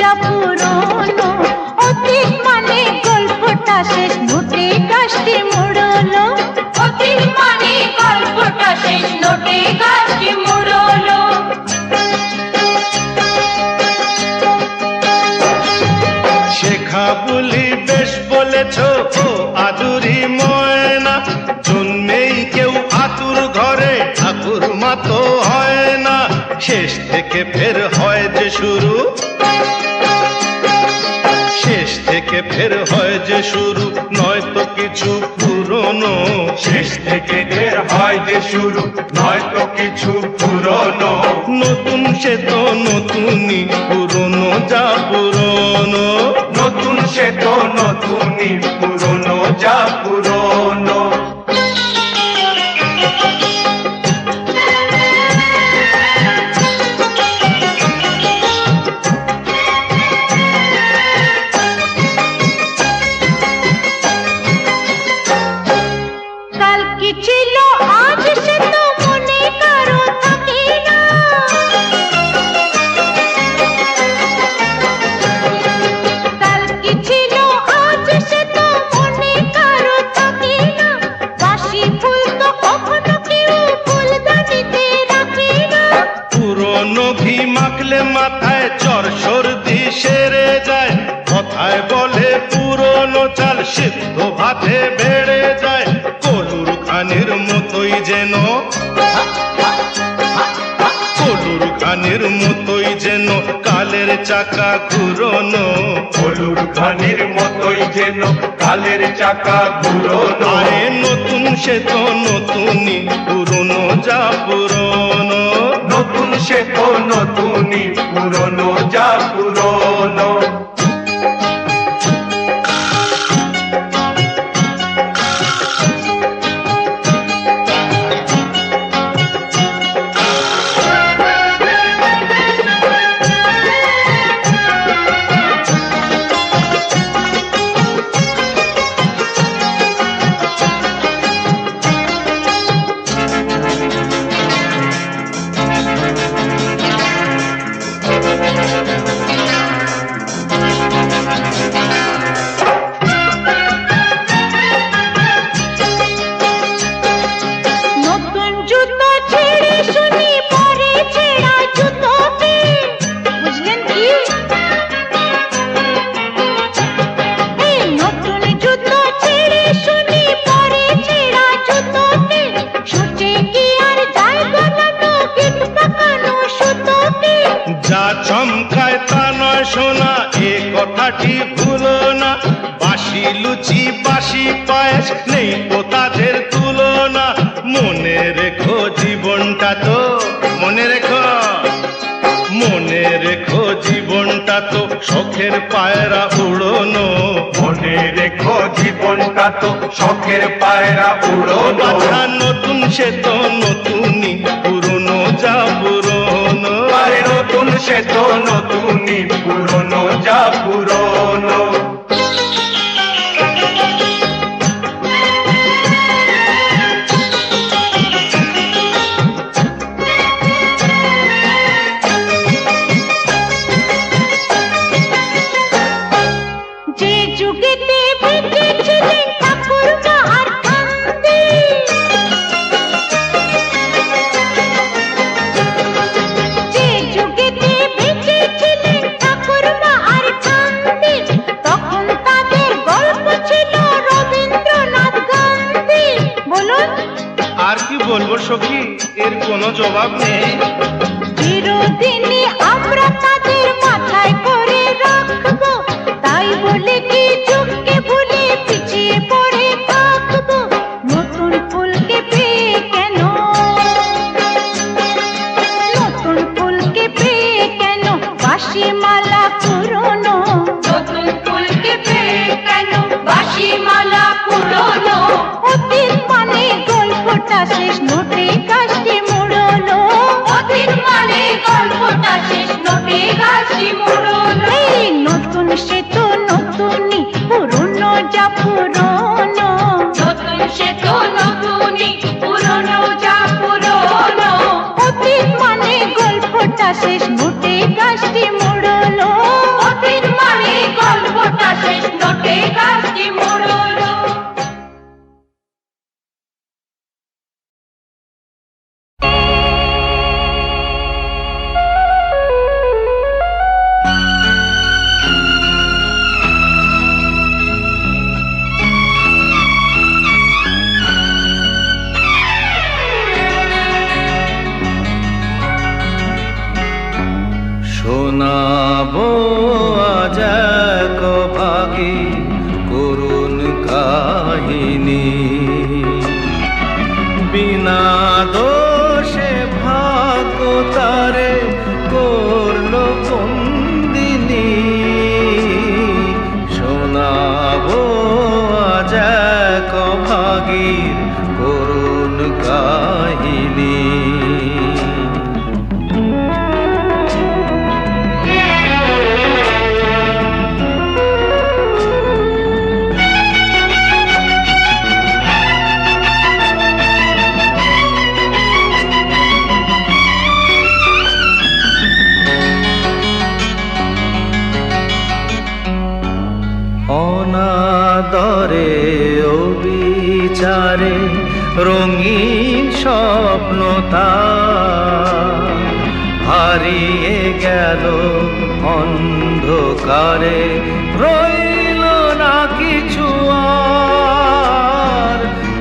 যা পুরনো, অতীত মানে গল্পটা শেষ, নোটে গাছটি মুড়লো। অতীত মানে গল্পটা শেষ, নোটে গাছটি মুড়লো। শেখা বলি বেশ বলেছ ও আদুরি ময়না, জন্মেই কেউ আতুর ঘরে ঠাকুর মা তো হয় না, শেষ থেকে ফের হয় যে শুরু, শেষ থেকে ফের হয় যে শুরু, নয়তো কিছু পুরনো। শেষ থেকে ফের হয় যে শুরু, নয়তো কিছু পুরনো। নতুন সে তো নতুনই, পুরনো যা পুরনো। নতুন সে তো নতুনই, পুরনো যা পুরনো। কাল কি ছিল আজ সে তো মনে কারো থাকে না, কাল কি ছিল আজ সে তো মনে কারো থাকে না, বাসি ফুল তো কখনো কেউ ফুলদানিতে রাখে না। পুরনো ঘি মাখলে মাথায় জ্বর সর্দি সেরে যায়, কথায় বলে পুরনো চাল সিদ্ধ ভাতে বেড়ে যায়, কলুর খানির মতোই যেন, কলুর খানির মতোই যেন কালের চাকা ঘুরনো। কলুর খানির মতোই যেন কালের চাকা ঘুরনো। আরে নতুন সে তো নতুনই, পুরনো যা পুরনো। নতুন সে তো নতুনই, পুরনো যা পুরনো। নতুন জুতো ছেড়ে শুনি পরে ছেঁড়া জুতোতে, বুঝলেন কি? এই নতুন জুতো ছেড়ে শুনি পরে ছেঁড়া জুতোতে, সূচে কি আর যায় গলানো গিট পাকানো সুতোতে। যা চমকায় তা নয় শোনা, এ কথাটি ভুলো না, বাসি লুচি বাসি পায়েস নেই তো তাদের তুলনা। মনে রেখো জীবনটা তো, মনে রেখো, মনে রেখো জীবনটা তো শখের পায়রা উড়োনো। মনে রেখো জীবনটা তো শখের পায়রা উড়োনো। বাছা নতুন সে তো নতুনই, পুরনো যা পুরনো। আরে নতুন সে তো নতুনই, পুরনো যা পুরনো। যে যুগেতে বেঁচেছিলেন ঠাকুরমা আর কান্দে, যে যুগেতে বেঁচেছিলেন ঠাকুরমা আর কান্দে, তখন তাদের গল্প ছিল রবীন্দ্রনাথ গান্ধী। বলুন আর কি বলবো সখী, এর কোনো জবাব নেই। চিরদিনই আমরা তাদের মাথায় করে রাখবো, তাই বলে কি যুগকে ভুলে পিছিয়ে পড়ে থাকবো। নতুন ফুলকে পেয়ে কেন, নতুন ফুলকে পেয়ে কেন বাসি মালা পুরনো। নতুন ফুলকে পেয়ে কেন বাসি মালা পুরনো। অতীত মানে গল্পটা শেষ, নোটে গাছটি মুড়লো। অতীত মানে গল্পটা শেষ, নোটে গাছটি মুড়লো। এই নতুন সে তো নতুনই, পুরনো যা পুরনো। নতুন সে তো নতুনই, পুরনো যা পুরনো। অতীত মানে গল্পটা শেষ, নোটে গাছটি মুড়লো। শোনাবো আজ এক ভাগী করুণ কাহিনী। বিনা দোষে ভাগ্য তারে করলো বন্দিনী। শোনাবো আজ এক ভাগীর করুণ কাহিনী। অনাদরে অবিচারে রঙিন স্বপ্ন তার হারিয়ে গেল অন্ধকারে, রইল না কিছু আর।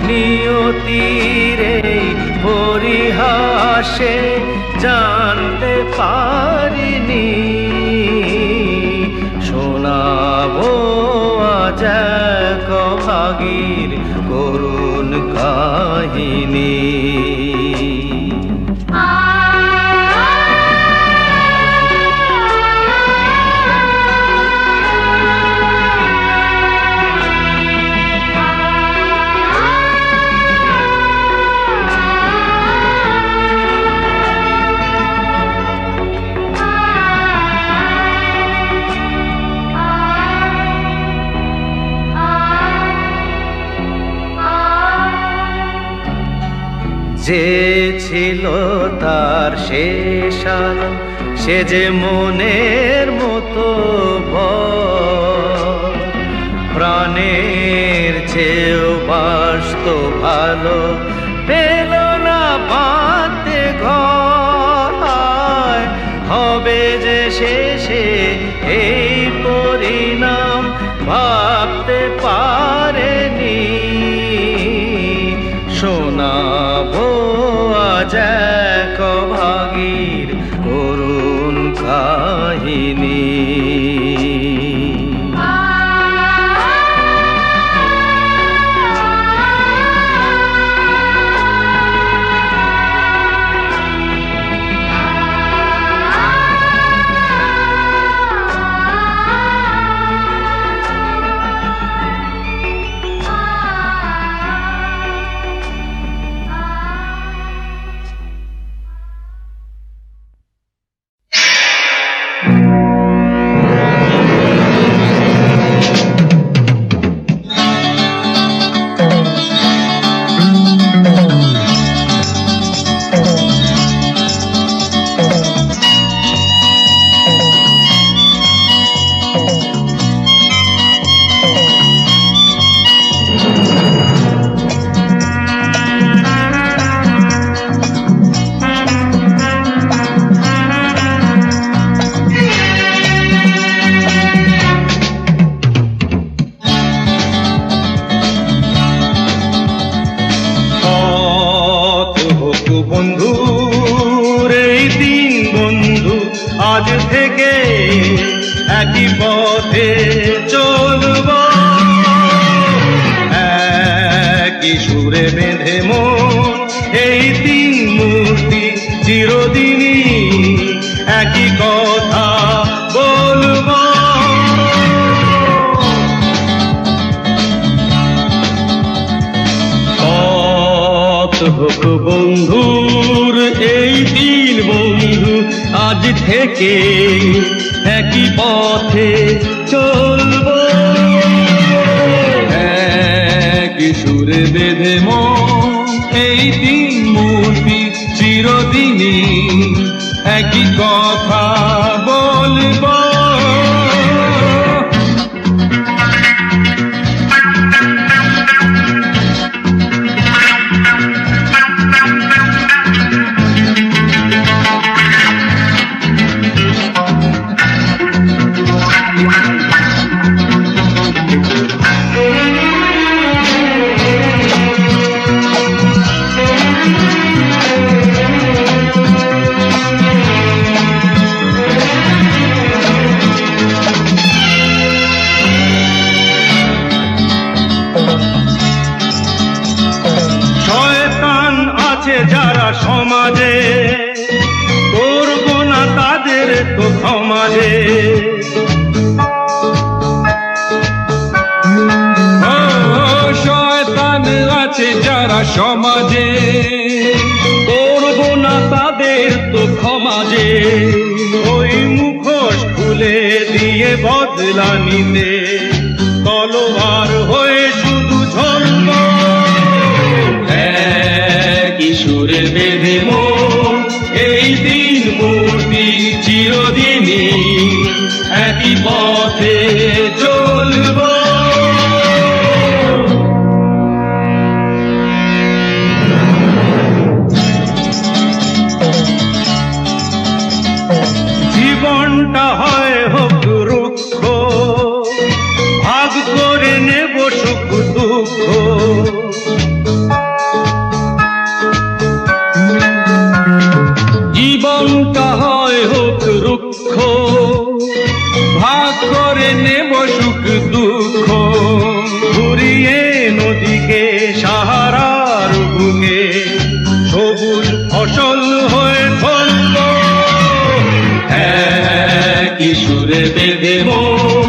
নিয়তির এই পরিহাসে জানতে পারিনি। শোনাবো আজ এক ভাগীর করুণ কাহিনী। যে ছিল তার শেষ আলো, সে যে মনের মতো প্রাণের চেয়েও বাসত ভালো, পেল না বাঁধতে ঘর। হবে যে শেষে এই পরিণাম ভাবতে পারেনি। শোনাবো আজ এক ভাগীর করুণ কাহিনী। আজ থেকে একই পথে চলব, একই সুরে বেঁধে মন এই তিন মূর্তি চিরদিনই একই কথা বলব। পথ হোক বন্ধুর এই তিন বন্ধু আজ থেকে একই পথে চলব, একই সুরে বেঁধে মন এই তিন মূর্তি চিরদিনই একই কথা বলব। শয়তান আছে যারা সমাজে, করব না তাদের তো ক্ষমা যে, ওই মুখোশ খুলে দিয়ে বদলা নিতে তলোয়ার হয়ে শুধু ঝলব। কিশোরের বেঁধে মন এই দিন মূর্তি চিরদিনই একই পথে চলব। জীবনটা হয় হোক রুক্ষ, ভাগ করে নেব সুখ দুঃখ। জীবনটা হয় হোক রুক্ষ, ভাগ করে নেব সুখ দুঃখ। ঘুরিয়ে নদীকে সাহারার বুকে সবুজ ফসল হয়ে ফলব। কিশোরে বেঁধে মন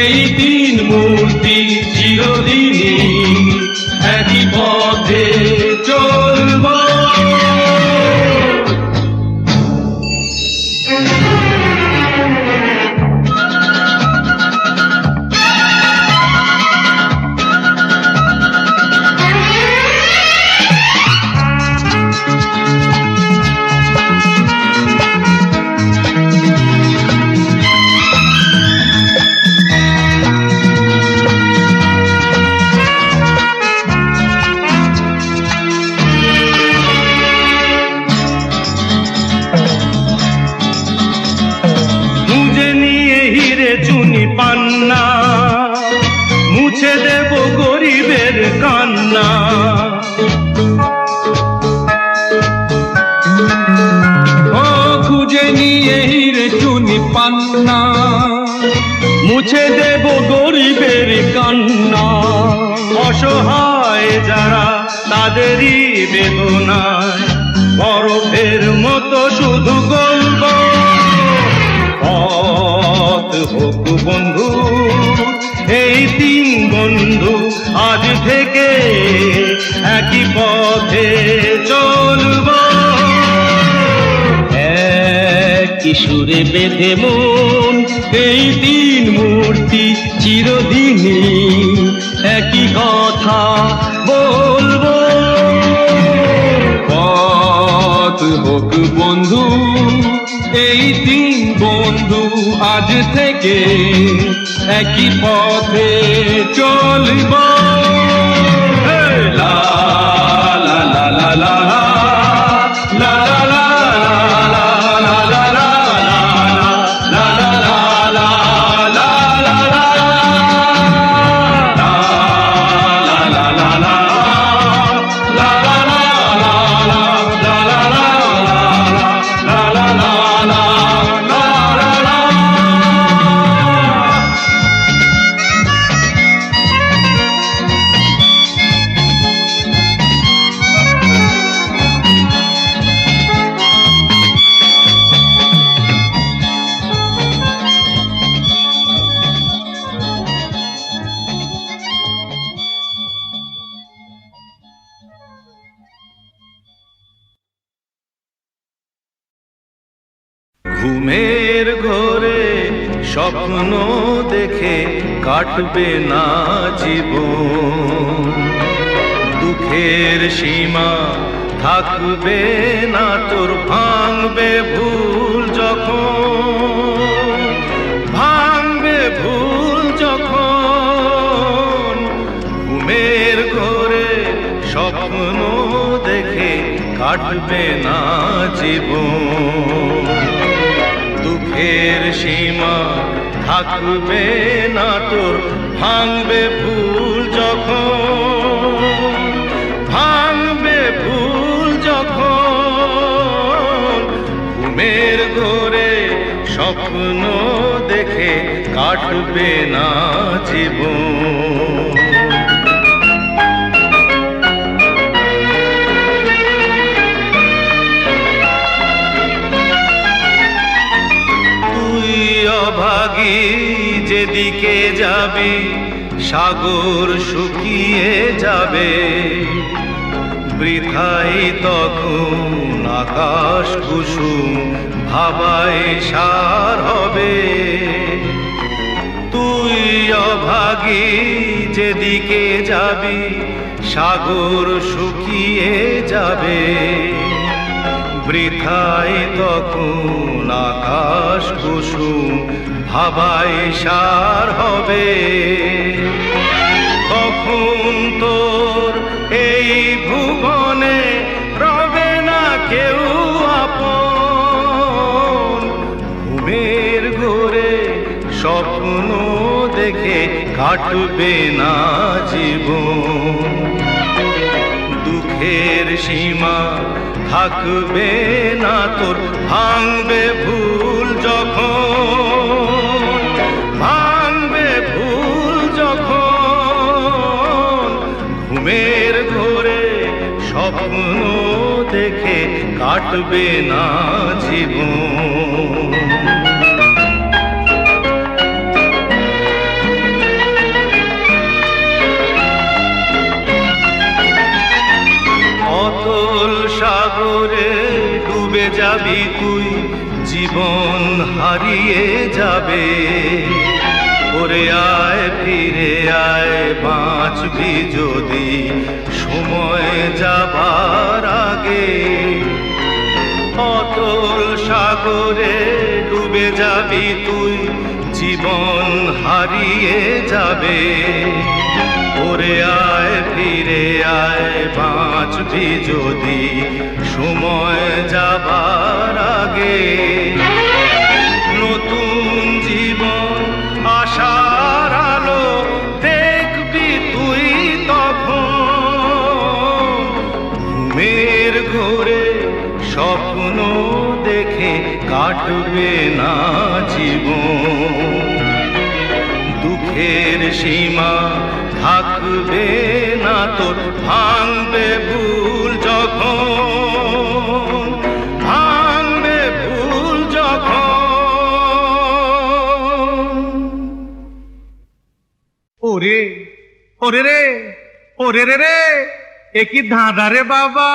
এই দিন মূর্তি চিরদিনই একই পথে চলব। মুজে নিয়ে হিরে চুনি পান্না, মুছে দেব গরিবের কান্না। ও খুঁজে নিয়ে হিরে চুনি পান্না, মুছে দেব গরিবের কান্না। অসহায় যারা তাদেরই বেদনায় বরফের মতো শুধু গল্প। পথ হোক বন্ধু এই তিন বন্ধু আজ থেকে একই পথে চলব। কিশোরে বেঁধে মন এই দিন মূর্তি চিরদিনই একই কথা বলবো। পথ হোক বন্ধু এই তিন বন্ধু আজ থেকে একই পথে চলব। লা লা লা লা লা লা লা লা ঘুমের ঘোরে স্বপ্ন দেখে কাটবে না জীবন, দুঃখের সীমা থাকবে না তোর, ভাঙবে ভুল যখন, ভাঙবে ভুল যখন। ঘুমের ঘোরে স্বপ্ন দেখে কাটবে না জীবন, দুঃখের সীমা থাকবে না তোর, ভাঙবে ভুল যখন, ভাঙবে ভুল যখন। ঘুমের ঘোরে স্বপ্ন দেখে কাটবে না জীবন। অভাগী যেদিকে যাবি সাগর শুকিয়ে যাবে, বৃথাই তখন আকাশ কুসুম ভাবায় সার হবে। তুই অভাগী যেদিকে যাবি সাগর শুকিয়ে যাবে, বৃথাই তখন আকাশ কুসুম ভাবায় সার হবে। তখন তোর এই ভুবনে রবে না কেউ আপন, ঘুমের ঘোরে স্বপ্ন দেখে কাটবে না জীবন। দুঃখের সীমা থাকবে না তোর, ভাঙবে ভুল যখন, ভাঙবে ভুল যখন। ঘুমের ঘোরে স্বপ্ন দেখে কাটবে না জীবন। অতল সাগরে ডুবে যাবি তুই, জীবন হারিয়ে যাবে। ওরে আয় ফিরে আয়, বাঁচবি যদি সময় যাবার আগে। অতল সাগরে ডুবে যাবি তুই, জীবন হারিয়ে যাবে। ওরে আয় ফিরে আয়, বাঁচবি যদি সময় যাবার আগে। নতুন জীবন আশার আলো দেখবি তুই তখন, ঘুমের ঘোরে স্বপ্ন দেখে কাটবে না জীবন। দুঃখের সীমা থাকবে না তোর, ভাঙবে ভুল যখন, ভাঙবে ভুল যখন। ওরে ওরে রে, ওরে রে রে, এ কি ধাঁধা রে বাবা।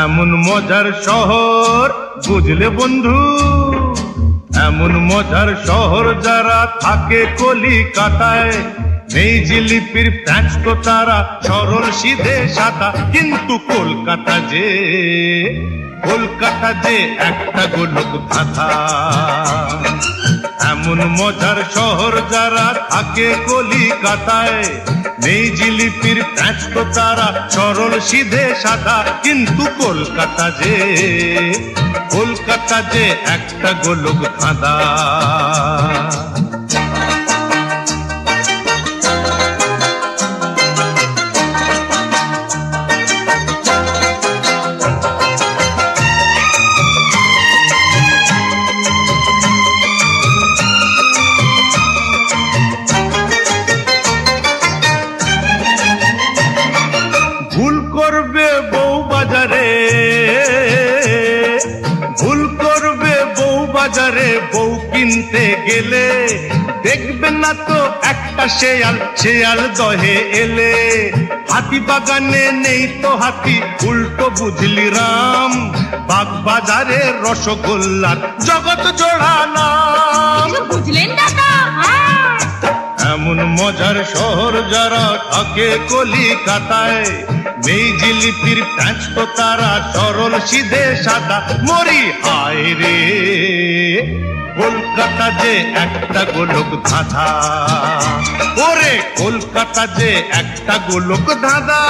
এমন মজার শহর বুঝলে বন্ধু, এমন মজার শহর যারা থাকে কলিকাতায়। নেই জিলিপির প্যাঁচ তো তারা সরল সিধে সাদা, কিন্তু কলকাতা যে, কলকাতা যে একটা গোলক ধাঁধা। এমন মজার শহর যারা থাকে কলিকাতায়, নেই জিলিপির প্যাঁচ তো তারা সরল সিধে সাদা, কিন্তু কলকাতা যে, কলকাতা যে একটা গোলক ধাঁধা। ভুল করবে বউ বাজারে, ভুল করবে বউ বাজারে, বউ কিনতে গেলে দেখবে না তো একটা শেয়াল, শেয়াল দহে এলে। হাতি বাগানে নেই তো হাতি, উল্টো বুঝলি রাম, বাগ বাজারে রসগোল্লার জগৎ জোড়া নাম। বুঝলেন দাদা? এমন মজার শহর যারা থাকে কলিকাতায়, নেই জিলিপির প্যাঁচ তো তারা সরল সিধে সাদা। মরি হায় রে, কলকাতা যে একটা গোলক ধাঁধা। ওরে কলকাতা যে একটা গোলক ধাঁধা।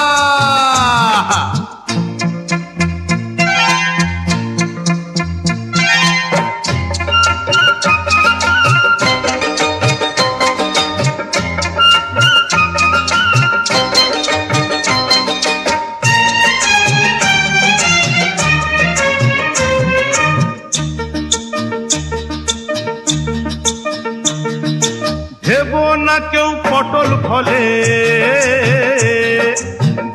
ভেবো না কেউ পটল ফলে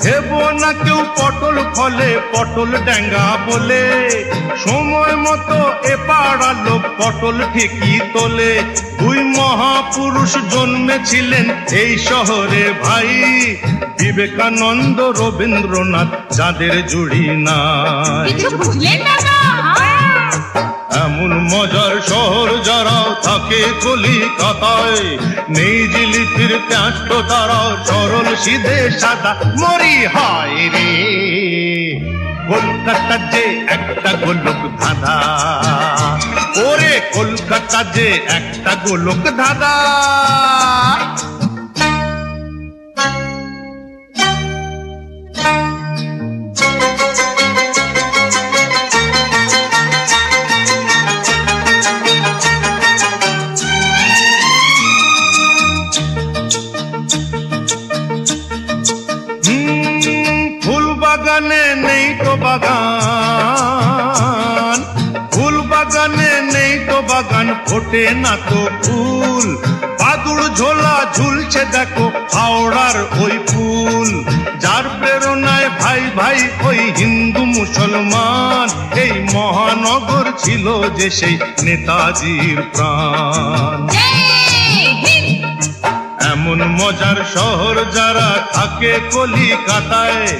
ভেবো না কেউ পটল ফলে পটল ড্যাঙ্গা বলে, সময় মতো এপাড়া লোক পটল ঠিকই তোলে। দুই মহাপুরুষ জন্মেছিলেন এই শহরে ভাই, বিবেকানন্দ রবীন্দ্রনাথ, যাদের জুড়ি নাই। কিছু বুঝলেন না? এমন মজার শহর যারা থাকে কলিকাতায়, নেই জিলিপির প্যাঁচ তো তারা সরল সিধে সাদা। মরি হায় রে কলকাতা যে একটা গোলক ধাঁধা, ওরে কলকাতা যে একটা গোলক ধাঁধা। ফুল বাগানে নেই তো বাগান, ফুল বাগানে নেই তো বাগান, ফোটে না তো ফুল। বাদুড় ঝোলা ঝুলছে দেখো হাওড়ার ওই ফুল, যার প্রেরণায় ভাই ভাই ওই হিন্দু মুসলমান। এই মহানগর ছিল যে সেই নেতাজির প্রাণ। এমন মজার শহর যারা থাকে কলিকাতায়,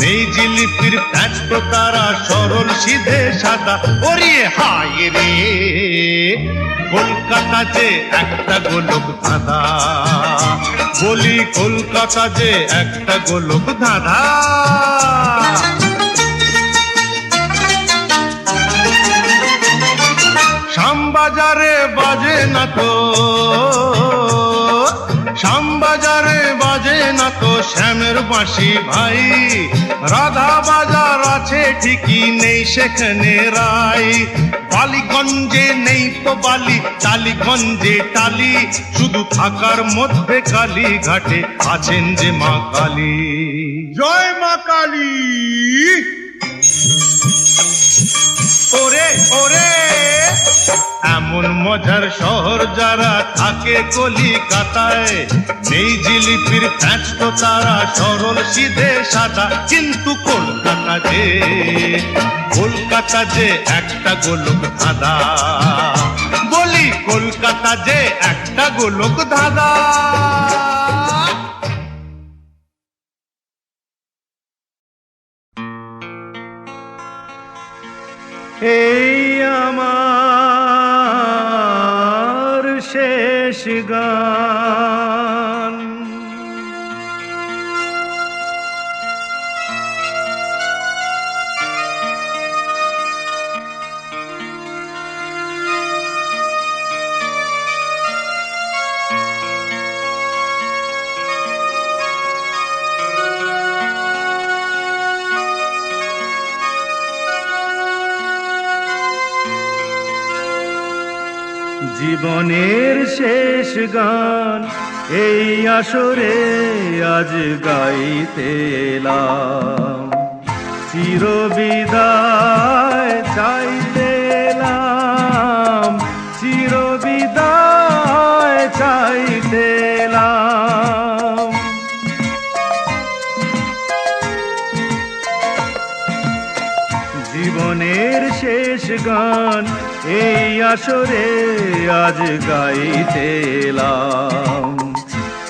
নেই জিলিপির প্যাঁচ তো তারা সরল সিধে সাদা। ওরে হায় রে কলকাতা যে একটা গোলক ধাঁধা, বলি কলকাতা যে একটা গোলক ধাঁধা। শ্যামবাজারে বাজে না তো, শ্যামবাজারে বাজে না তো শ্যামের বাঁশি ভাই, রাধা বাজার আছে ঠিকই নেই সেখানে রাই। বালিগঞ্জে নেই তো বালি, টালিগঞ্জে টালি, শুধু থাকার মধ্যে কালীঘাটে আছেন যে মা কালী। জয় মা কালী। ওরে ওরে এমন মজার শহর যারা থাকে কলিকাতায়, নেই জিলিপির প্যাঁচ তো তারা সরল সিধে সাদা। কিন্তু কলকাতা যে একটা গোলক ধাঁধা, বলি কলকাতা যে একটা গোলক ধাঁধা। এই আমার শেষ গান। জীবনের শেষ গান এই আসরে আজ গাইতে এলাম, চিরবিদায় চাইতে এলাম, চিরবিদায় চাইতে এলাম। জীবনের শেষ গান এই আসরে আজ গাইতে এলাম,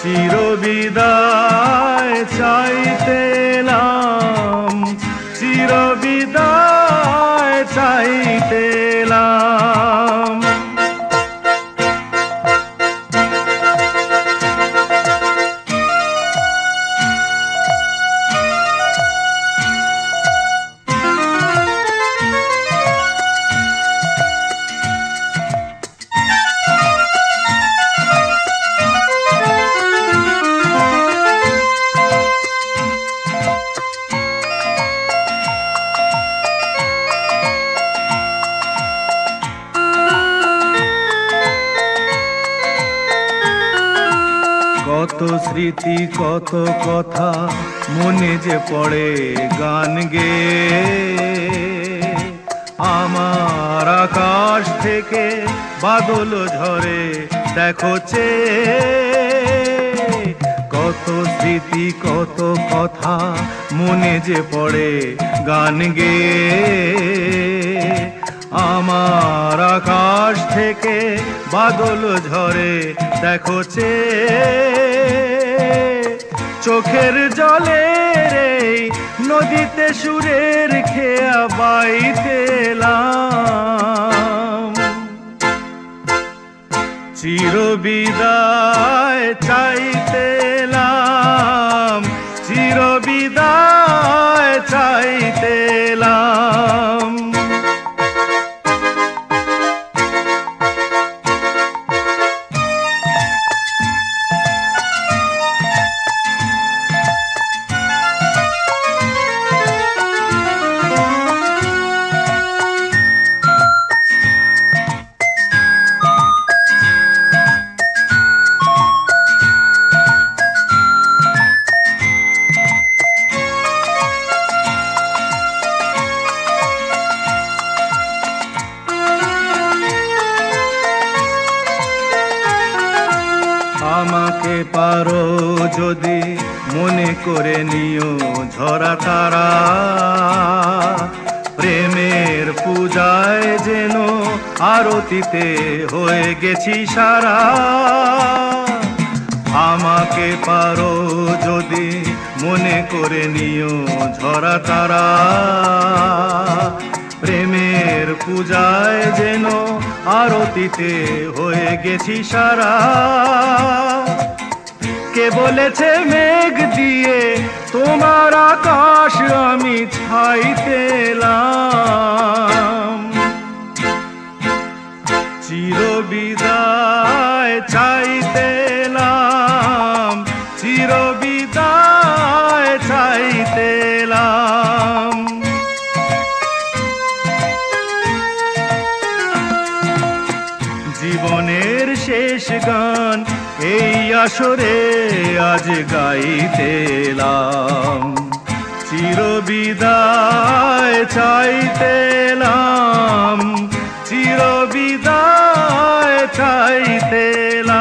চিরবিদায় চাইতে এলাম, চিরবিদায় চাইতে এলাম। কত স্মৃতি কত কথা মনে যে পড়ে গান গেয়ে, আমার আকাশ থেকে বাদল ঝরে দেখো চেয়ে। কত স্মৃতি কত কথা মনে যে পড়ে গান গেয়ে আমার আকাশ থেকে বাদল ঝরে দেখো চোখের জলে রে নদীতে সুরের খেয়া বাইতেলাম চিরবিদায় চাইতেলাম চিরবিদায় চাইতেলাম আমাকে পারো যদি মনে করে নিও ঝরা তারা প্রেমের পূজায় যেন আরতিতে হয়ে গেছি সারা আমাকে পারো যদি মনে করে নিও ঝরা তারা প্রেমের পূজায় যেন আরতিতে হয়ে গেছি সারা কে বলেছে মেঘ দিয়ে তোমার আকাশ আমি ছাইতেলাম চিরবিদায় চাইতেলাম চিরবিদায় চাইতেলাম জীবনের শেষ গান এই আসরে আজ গাইতেলাম চিরবিদায় চাইতেলাম চিরবিদায় চাইতেলাম